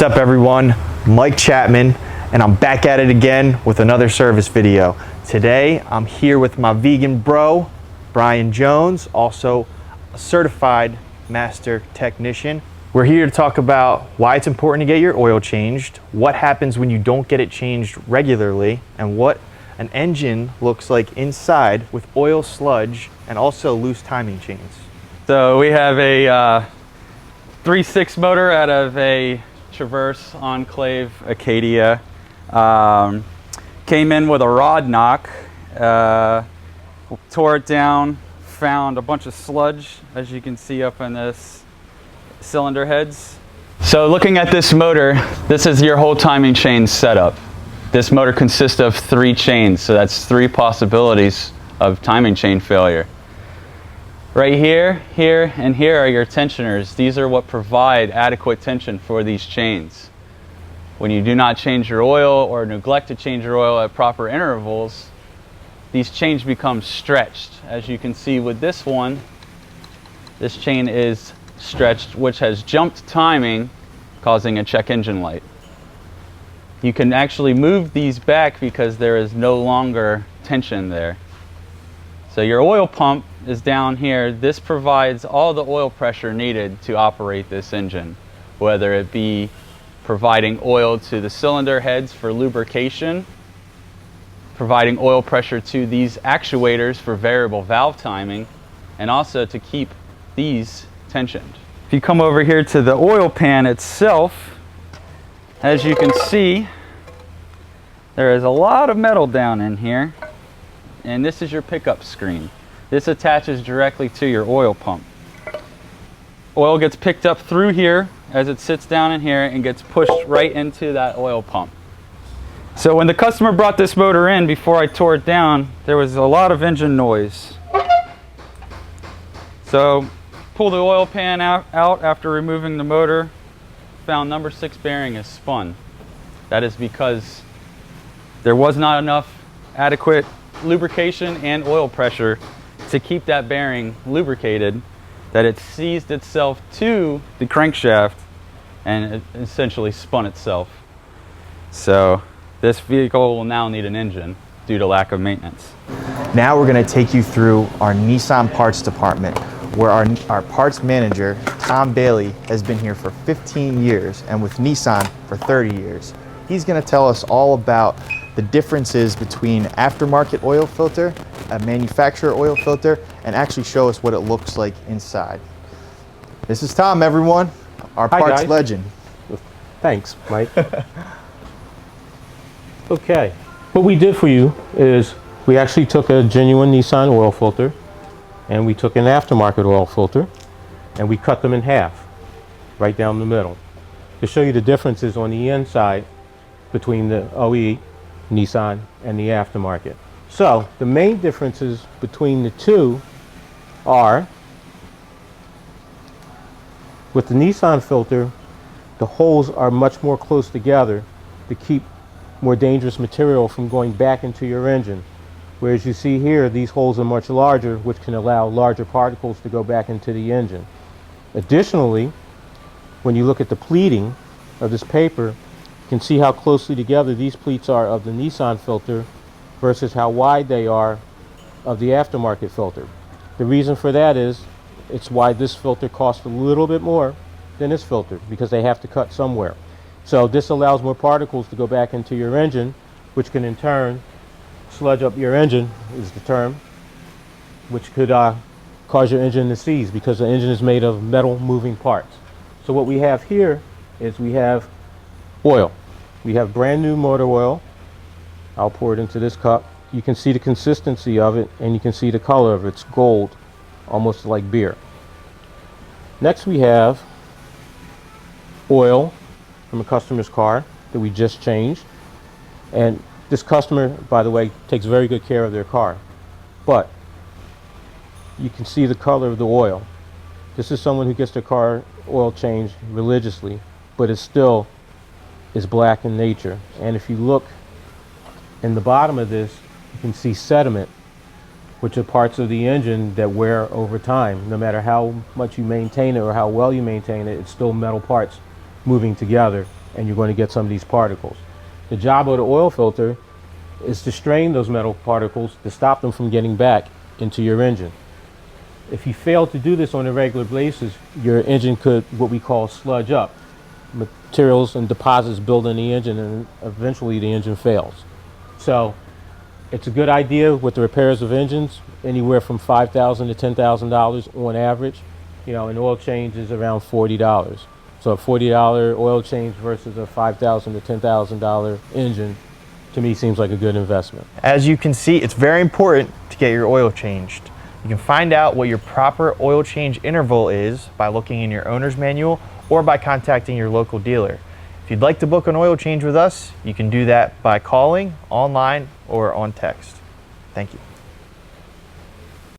What's up everyone? Mike Chapman, and I'm back at it again with another service video. Today I'm here with my vegan bro, Brian Jones, also a certified master technician. We're here to talk about why it's important to get your oil changed, what happens when you don't get it changed regularly, and what an engine looks like inside with oil sludge and also loose timing chains. So we have a 3.6 motor out of a Traverse Enclave Acadia. Came in with a rod knock, tore it down, found a bunch of sludge, as you can see up in this cylinder heads. So looking at this motor, this is your whole timing chain setup. This motor consists of 3 chains, so that's 3 possibilities of timing chain failure. Right here, here, and here are your tensioners. These are what provide adequate tension for these chains. When you do not change your oil or neglect to change your oil at proper intervals, these chains become stretched. As you can see with this one, this chain is stretched, which has jumped timing, causing a check engine light. You can actually move these back because there is no longer tension there. So your oil pump is down here. This provides all the oil pressure needed to operate this engine, whether it be providing oil to the cylinder heads for lubrication, providing oil pressure to these actuators for variable valve timing, and also to keep these tensioned. If you come over here to the oil pan itself, as you can see, there is a lot of metal down in here. And this is your pickup screen. This attaches directly to your oil pump. Oil gets picked up through here as it sits down in here and gets pushed right into that oil pump. So when the customer brought this motor in, before I tore it down, there was a lot of engine noise. So pull the oil pan out after removing the motor, found number 6 bearing is spun. That is because there was not enough adequate lubrication and oil pressure to keep that bearing lubricated, that it seized itself to the crankshaft and it essentially spun itself. So this vehicle will now need an engine due to lack of maintenance. Now we're going to take you through our Nissan parts department, where our parts manager, Tom Bailey, has been here for 15 years and with Nissan for 30 years. He's going to tell us all about the differences between aftermarket oil filter, a manufacturer oil filter, and actually show us what it looks like inside. This is Tom, everyone, our Hi, parts guys. legend. Thanks, Mike. Okay, what we did for you is we actually took a genuine Nissan oil filter and we took an aftermarket oil filter and we cut them in half, right down the middle, to show you the differences on the inside between the OE, Nissan, and the aftermarket. So the main differences between the two are, with the Nissan filter, the holes are much more close together to keep more dangerous material from going back into your engine. Whereas you see here, these holes are much larger, which can allow larger particles to go back into the engine. Additionally, when you look at the pleating of this paper, you can see how closely together these pleats are of the Nissan filter versus how wide they are of the aftermarket filter. The reason for that is it's why this filter costs a little bit more than this filter, because they have to cut somewhere. So this allows more particles to go back into your engine, which can in turn sludge up your engine, is the term, which could cause your engine to seize, because the engine is made of metal moving parts. So what we have here is we have oil. We have brand new motor oil. I'll pour it into this cup. You can see the consistency of it and you can see the color of it. It's gold, almost like beer. Next we have oil from a customer's car that we just changed. And this customer, by the way, takes very good care of their car. But you can see the color of the oil. This is someone who gets their car oil changed religiously, but it still is black in nature. And if you look in the bottom of this, you can see sediment, which are parts of the engine that wear over time. No matter how much you maintain it or how well you maintain it, it's still metal parts moving together and you're going to get some of these particles. The job of the oil filter is to strain those metal particles to stop them from getting back into your engine. If you fail to do this on a regular basis, your engine could, what we call, sludge up. Materials and deposits build in the engine, and eventually the engine fails. So it's a good idea with the repairs of engines, anywhere from $5,000 to $10,000 on average. You know, an oil change is around $40. So a $40 oil change versus a $5,000 to $10,000 engine, to me, seems like a good investment. As you can see, it's very important to get your oil changed. You can find out what your proper oil change interval is by looking in your owner's manual or by contacting your local dealer. If you'd like to book an oil change with us, you can do that by calling, online, or on text. Thank you.